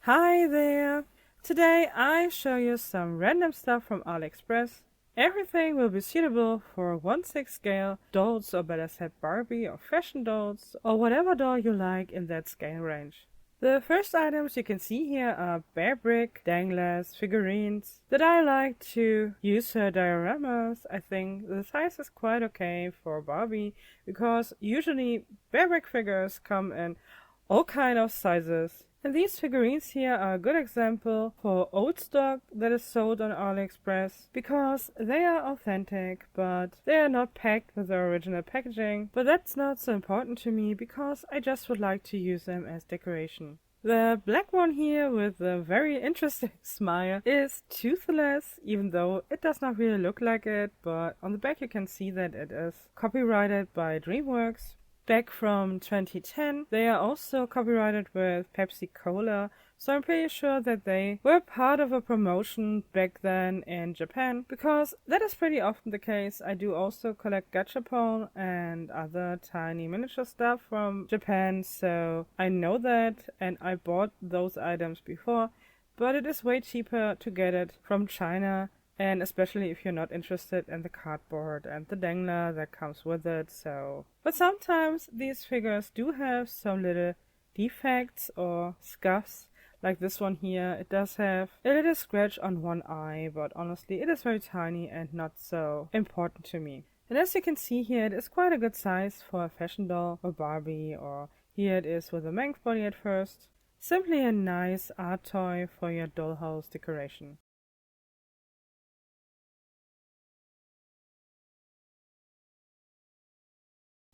Hi there! Today I show you some random stuff from Aliexpress. Everything will be suitable for 1/6 scale dolls, or better said Barbie or fashion dolls, or whatever doll you like in that scale range. The first items you can see here are Bearbrick, danglers, figurines that I like to use for dioramas. I think the size is quite okay for Barbie because usually Bearbrick figures come in all kind of sizes. And these figurines here are a good example for old stock that is sold on Aliexpress because they are authentic, but they are not packed with the original packaging. But that's not so important to me because I just would like to use them as decoration. The black one here with a very interesting smile is toothless, even though it does not really look like it, but on the back you can see that it is copyrighted by DreamWorks. Back from 2010, they are also copyrighted with Pepsi Cola, so I'm pretty sure that they were part of a promotion back then in Japan, because that is pretty often the case. I do also collect gachapon and other tiny miniature stuff from Japan, so I know that, and I bought those items before, but it is way cheaper to get it from China. And especially if you're not interested in the cardboard and the dangler that comes with it, so. But sometimes these figures do have some little defects or scuffs, like this one here. It does have a little scratch on one eye, but honestly it is very tiny and not so important to me. And as you can see here, it is quite a good size for a fashion doll or Barbie, or here it is with a Manx body at first. Simply a nice art toy for your dollhouse decoration.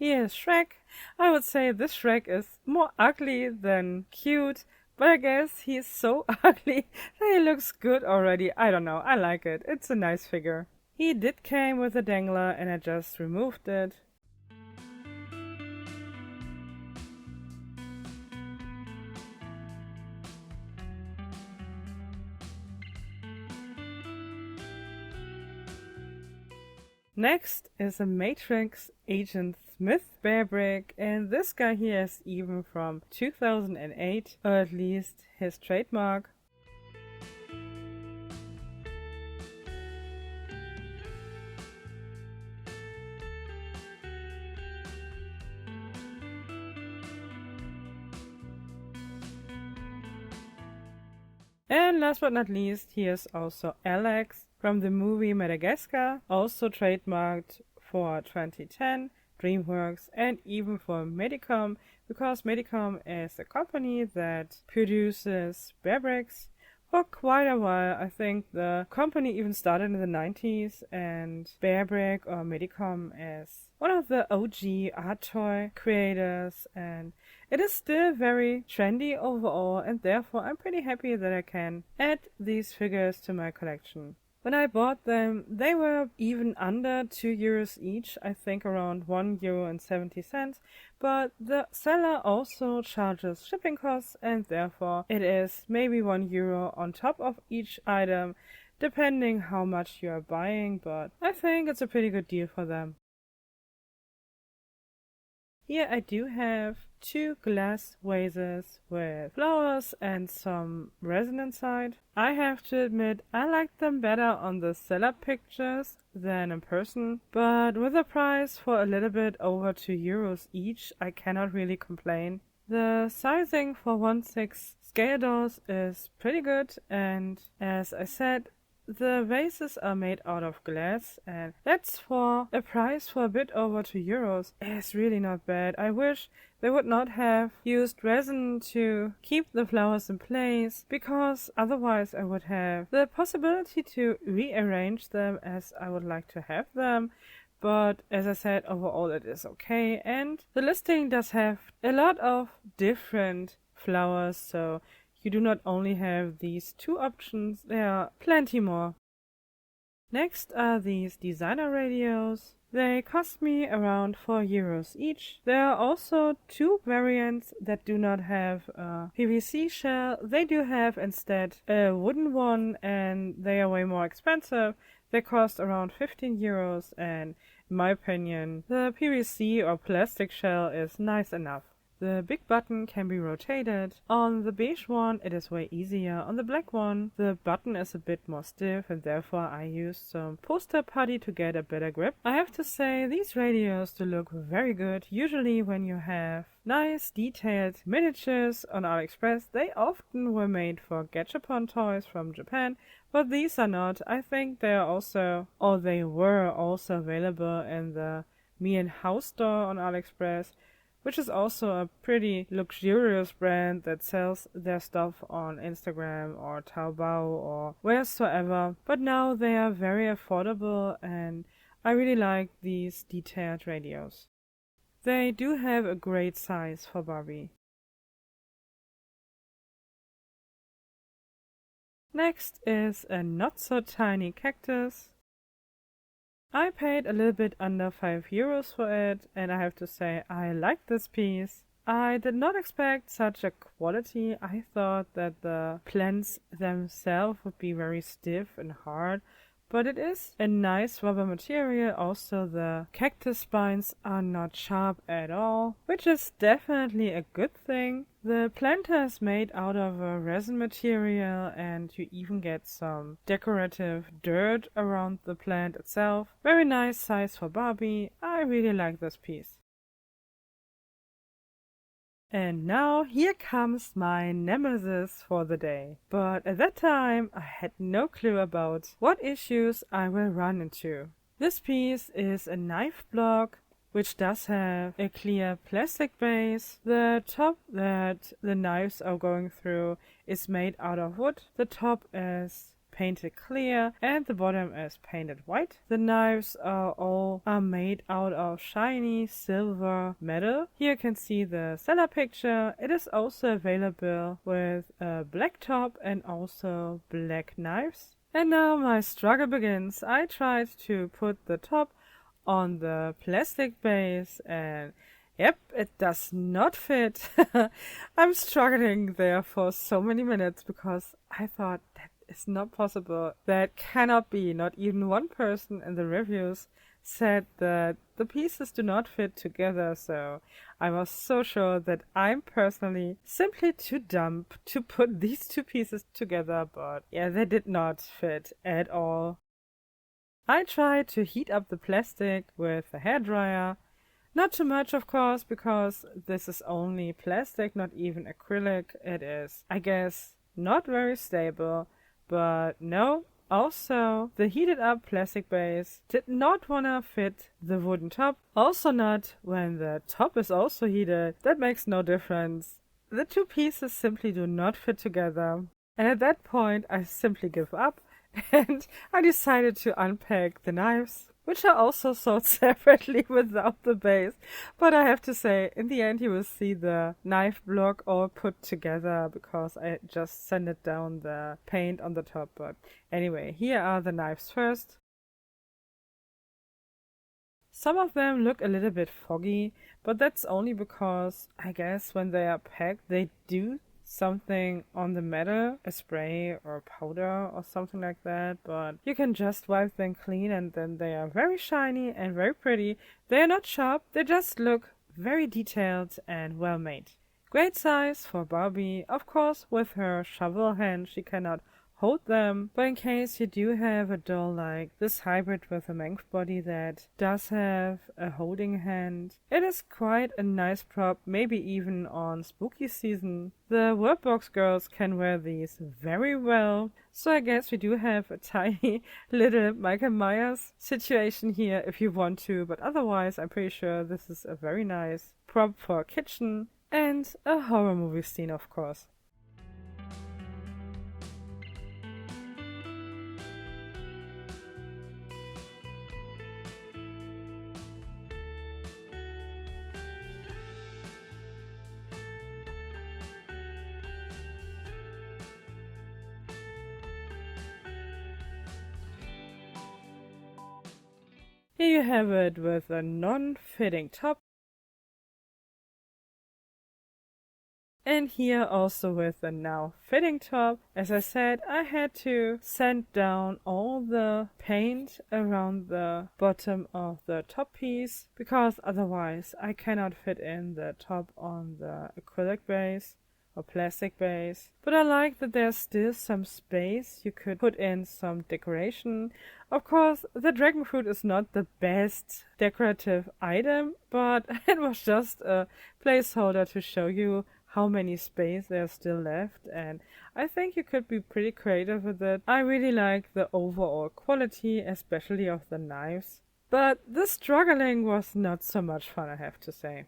Here's Shrek. I would say this Shrek is more ugly than cute, but I guess he's so ugly that he looks good already. I don't know, I like it. It's a nice figure. He did came with a dangler and I just removed it. Next is a Matrix Agent Smith Bearbrick, and this guy here is even from 2008, or at least his trademark. And last but not least, here's also Alex from the movie Madagascar, also trademarked for 2010, DreamWorks, and even for Medicom, because Medicom is a company that produces Bearbricks for quite a while. I think the company even started in the 90s, and Bearbrick or Medicom is one of the OG art toy creators, and it is still very trendy overall, and therefore I'm pretty happy that I can add these figures to my collection. When I bought them, they were even under €2 each, I think around €1.70, but the seller also charges shipping costs, and therefore it is maybe €1 on top of each item, depending how much you are buying, but I think it's a pretty good deal for them. Here I do have two glass vases with flowers and some resin inside. I have to admit I like them better on the seller pictures than in person, but with a price for a little bit over €2 each, I cannot really complain. The sizing for 1/6 scale dolls is pretty good, and as I said, the vases are made out of glass, and that's for a price for a bit over €2. It's really not bad. I wish they would not have used resin to keep the flowers in place, because otherwise I would have the possibility to rearrange them as I would like to have them. But as I said, overall it is okay, and the listing does have a lot of different flowers, so you do not only have these two options, there are plenty more. Next are these designer radios. They cost me around €4 each. There are also two variants that do not have a PVC shell. They do have instead a wooden one, and they are way more expensive. They cost around €15, and in my opinion, the PVC or plastic shell is nice enough. The big button can be rotated. On the beige one it is way easier. On the black one the button is a bit more stiff, and therefore I used some poster putty to get a better grip. I have to say these radios do look very good. Usually when you have nice detailed miniatures on Aliexpress, they often were made for Gachapon toys from Japan, but these are not. I think they are also, or they were also available in the Me and House store on Aliexpress, which is also a pretty luxurious brand that sells their stuff on Instagram or Taobao or wheresoever. But now they are very affordable, and I really like these detailed radios. They do have a great size for Barbie. Next is a not so tiny cactus. I paid a little bit under €5 for it, and I have to say I like this piece. I did not expect such a quality. I thought that the plants themselves would be very stiff and hard, but it is a nice rubber material. Also the cactus spines are not sharp at all, which is definitely a good thing. The planter is made out of a resin material, and you even get some decorative dirt around the plant itself. Very nice size for Barbie. I really like this piece. And now here comes my nemesis for the day. But at that time I had no clue about what issues I will run into. This piece is a knife block which does have a clear plastic base. The top that the knives are going through is made out of wood. The top is painted clear and the bottom is painted white. The knives are all made out of shiny silver metal. Here you can see the seller picture. It is also available with a black top and also black knives. And now my struggle begins. I tried to put the top on the plastic base, and yep, it does not fit. I'm struggling there for so many minutes because I thought that is not possible. That cannot be. Not even one person in the reviews said that the pieces do not fit together, so I was so sure that I'm personally simply too dumb to put these two pieces together, but yeah, they did not fit at all. I tried to heat up the plastic with a hairdryer. Not too much, of course, because this is only plastic, not even acrylic. It is, I guess, not very stable, but no. Also, the heated up plastic base did not wanna fit the wooden top. Also not when the top is also heated. That makes no difference. The two pieces simply do not fit together. And at that point, I simply give up. And I decided to unpack the knives, which are also sold separately without the base. But I have to say, in the end you will see the knife block all put together because I just sanded down the paint on the top. But anyway, here are the knives first. Some of them look a little bit foggy, but that's only because I guess when they are packed they do something on the metal, a spray or powder or something like that, but you can just wipe them clean and then they are very shiny and very pretty. They are not sharp, they just look very detailed and well made. Great size for Barbie. Of course, with her shovel hand she cannot hold them, but in case you do have a doll like this hybrid with a length body that does have a holding hand, it is quite a nice prop, maybe even on spooky season. The Workbox girls can wear these very well, so I guess we do have a tiny little Michael Myers situation here if you want to, but otherwise I'm pretty sure this is a very nice prop for a kitchen and a horror movie scene, of course. Here you have it with a non-fitting top And here also with the now fitting top. As I said, I had to sand down all the paint around the bottom of the top piece because otherwise I cannot fit in the top on the acrylic base or plastic base. But I like that there's still some space. You could put in some decoration. Of course, the dragon fruit is not the best decorative item, but it was just a placeholder to show you how many space there's still left, and I think you could be pretty creative with it. I really like the overall quality, especially of the knives. But the struggling was not so much fun, I have to say.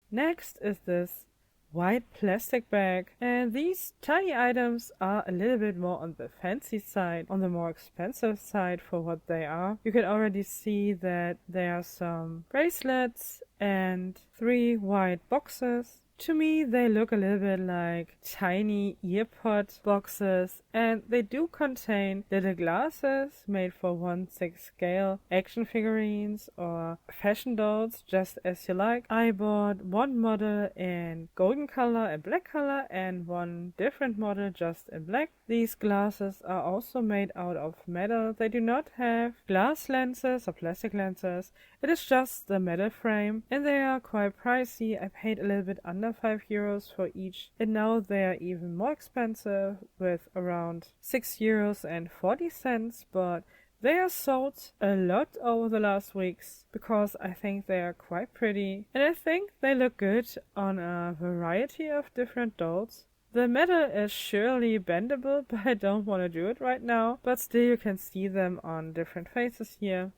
Next is this white plastic bag, and these tiny items are a little bit more on the fancy side, on the more expensive side for what they are. You can already see that there are some bracelets and 3 white boxes. To me, they look a little bit like tiny earpod boxes, and they do contain little glasses made for 1/6 scale action figurines or fashion dolls, just as you like. I bought one model in golden color and black color and one different model just in black. These glasses are also made out of metal. They do not have glass lenses or plastic lenses. It is just the metal frame, and they are quite pricey. I paid a little bit under €5 for each, and now they are even more expensive with around €6.40, but they are sold a lot over the last weeks because I think they are quite pretty, and I think they look good on a variety of different dolls. The metal is surely bendable, but I don't want to do it right now, but still you can see them on different faces here.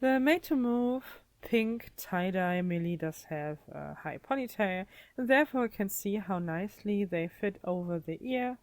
The Made to Move pink tie-dye Millie does have a high ponytail, and therefore you can see how nicely they fit over the ear.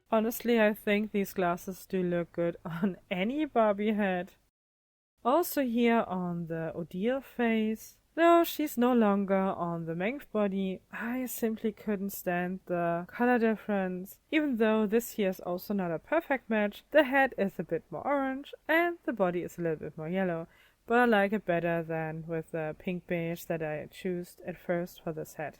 Honestly, I think these glasses do look good on any Barbie head. Also here on the Odile face. Though she's no longer on the Mength body, I simply couldn't stand the color difference. Even though this here is also not a perfect match, the head is a bit more orange and the body is a little bit more yellow. But I like it better than with the pink beige that I chose at first for this head.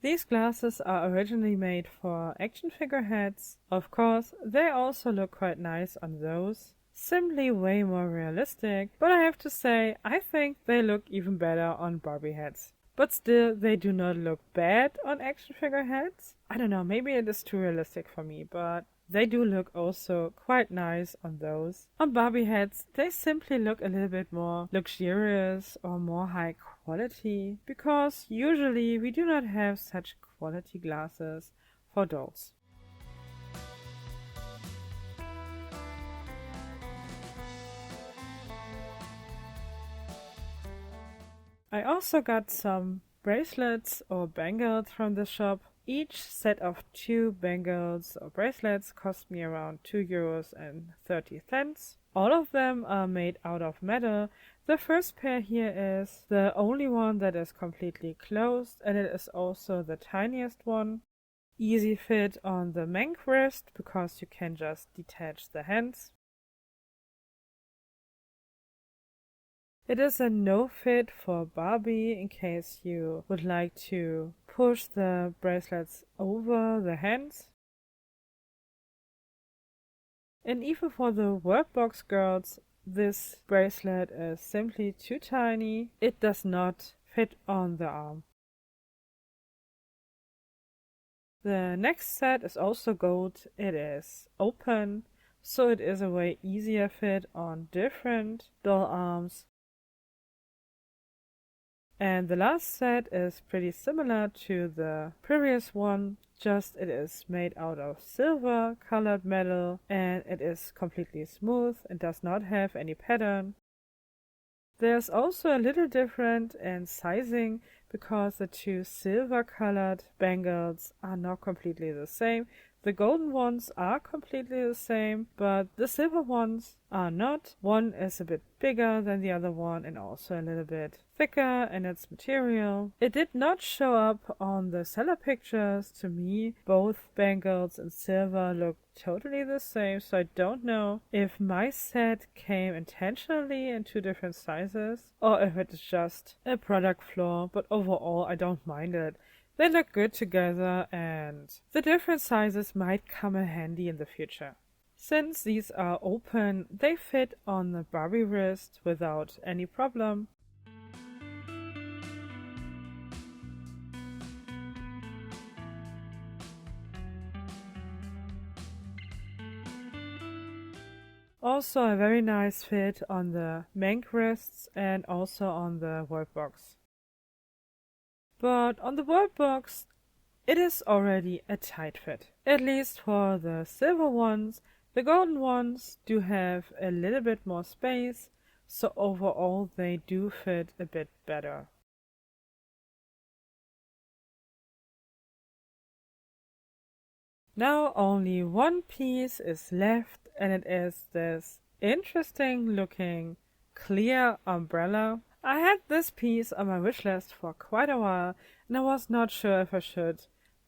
These glasses are originally made for action figure heads. Of course, they also look quite nice on those. Simply way more realistic, but I have to say, I think they look even better on Barbie heads. But still, they do not look bad on action figure heads. I don't know, maybe it is too realistic for me, but they do look also quite nice on those. On Barbie heads, they simply look a little bit more luxurious or more high quality, because usually we do not have such quality glasses for dolls. I also got some bracelets or bangles from the shop. Each set of 2 bangles or bracelets cost me around €2.30. All of them are made out of metal. The first pair here is the only one that is completely closed, and it is also the tiniest one. Easy fit on the mank wrist because you can just detach the hands. It is a no fit for Barbie in case you would like to push the bracelets over the hands. And even for the workbox girls, this bracelet is simply too tiny. It does not fit on the arm. The next set is also gold. It is open, so it is a way easier fit on different doll arms. And the last set is pretty similar to the previous one, just it is made out of silver colored metal and it is completely smooth and does not have any pattern. There's also a little different in sizing because the 2 silver colored bangles are not completely the same. The golden ones are completely the same, but the silver ones are not. One is a bit bigger than the other one and also a little bit thicker in its material. It did not show up on the seller pictures to me. Both bangles and silver look totally the same, so I don't know if my set came intentionally in 2 different sizes or if it's just a product flaw, but overall I don't mind it. They look good together and the different sizes might come in handy in the future. Since these are open, they fit on the Barbie wrist without any problem. Also a very nice fit on the mank wrists and also on the workbox. But on the workbox, it is already a tight fit. At least for the silver ones. The golden ones do have a little bit more space, so overall they do fit a bit better. Now only one piece is left, and it is this interesting looking clear umbrella. I had this piece on my wish list for quite a while and I was not sure if I should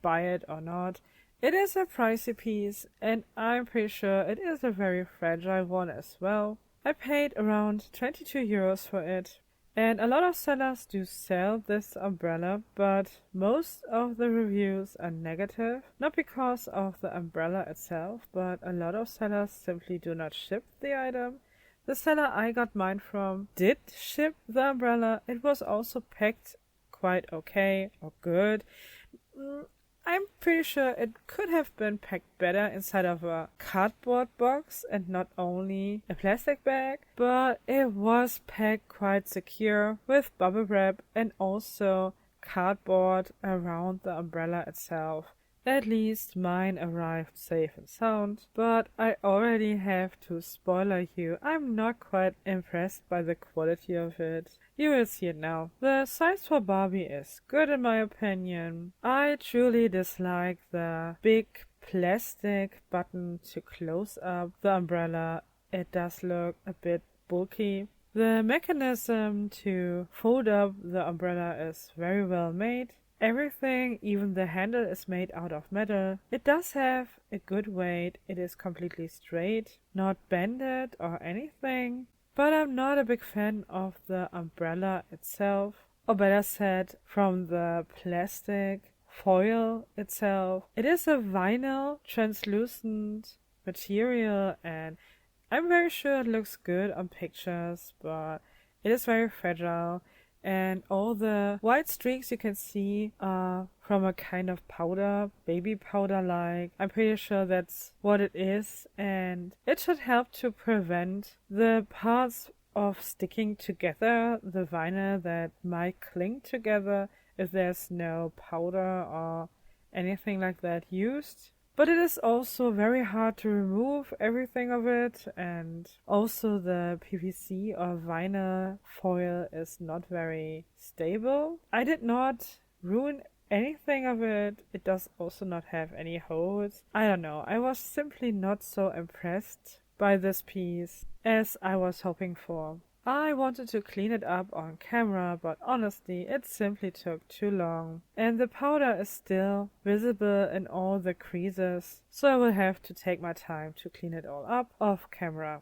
buy it or not. It is a pricey piece and I'm pretty sure it is a very fragile one as well. I paid around €22 for it. And a lot of sellers do sell this umbrella, but most of the reviews are negative. Not because of the umbrella itself, but a lot of sellers simply do not ship the item. The seller I got mine from did ship the umbrella. It was also packed quite okay or good. I'm pretty sure it could have been packed better inside of a cardboard box and not only a plastic bag, but it was packed quite secure with bubble wrap and also cardboard around the umbrella itself. At least mine arrived safe and sound, but I already have to spoiler you, I'm not quite impressed by the quality of it. You will see it now. The size for Barbie is good in my opinion. I truly dislike the big plastic button to close up the umbrella. It does look a bit bulky. The mechanism to fold up the umbrella is very well made. Everything, even the handle, is made out of metal. It does have a good weight. It is completely straight, not bended or anything. But I'm not a big fan of the umbrella itself, or better said, from the plastic foil itself. It is a vinyl translucent material and I'm very sure it looks good on pictures, but it is very fragile. And all the white streaks you can see are from a kind of powder, baby powder like. I'm pretty sure that's what it is, and it should help to prevent the parts of sticking together, the vinyl that might cling together if there's no powder or anything like that used. But it is also very hard to remove everything of it, and also the PVC or vinyl foil is not very stable. I did not ruin anything of it. It does also not have any holes. I don't know. I was simply not so impressed by this piece as I was hoping for. I wanted to clean it up on camera, but honestly it simply took too long. And the powder is still visible in all the creases, so I will have to take my time to clean it all up off camera.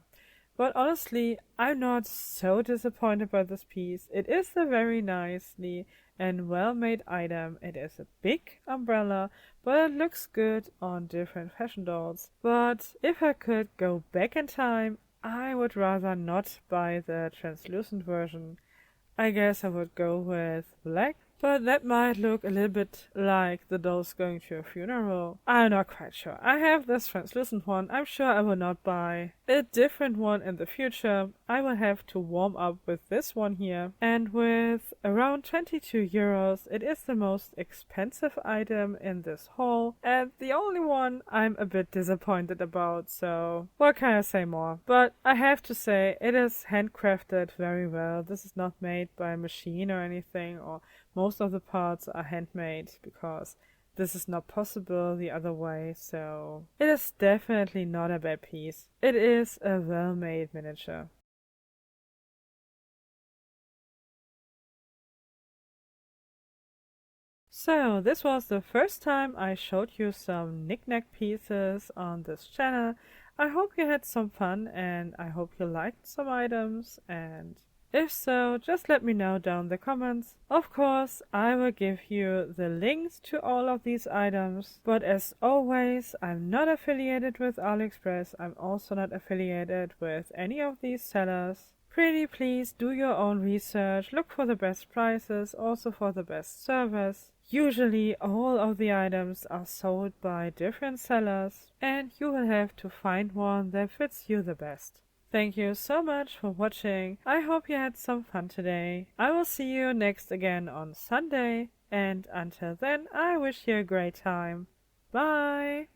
But honestly, I'm not so disappointed by this piece. It is a very nicely and well-made item. It is a big umbrella, but it looks good on different fashion dolls. But if I could go back in time, I would rather not buy the translucent version. I guess I would go with black, but that might look a little bit like the dolls going to a funeral. I'm not quite sure. I have this translucent one. I'm sure I will not buy a different one in the future. I will have to warm up with this one here. And with around 22 euros, it is the most expensive item in this haul, and the only one I'm a bit disappointed about, so what can I say more? But I have to say, it is handcrafted very well. This is not made by a machine or anything, or most of the parts are handmade because this is not possible the other way, so it is definitely not a bad piece. It is a well-made miniature. So this was the first time I showed you some knick-knack pieces on this channel. I hope you had some fun, and I hope you liked some items, and if so, just let me know down in the comments. Of course, I will give you the links to all of these items, but as always, I'm not affiliated with Aliexpress. I'm also not affiliated with any of these sellers. Pretty please do your own research, look for the best prices, also for the best service. Usually all of the items are sold by different sellers, and you will have to find one that fits you the best. Thank you so much for watching. I hope you had some fun today. I will see you next again on Sunday, and until then I wish you a great time. Bye!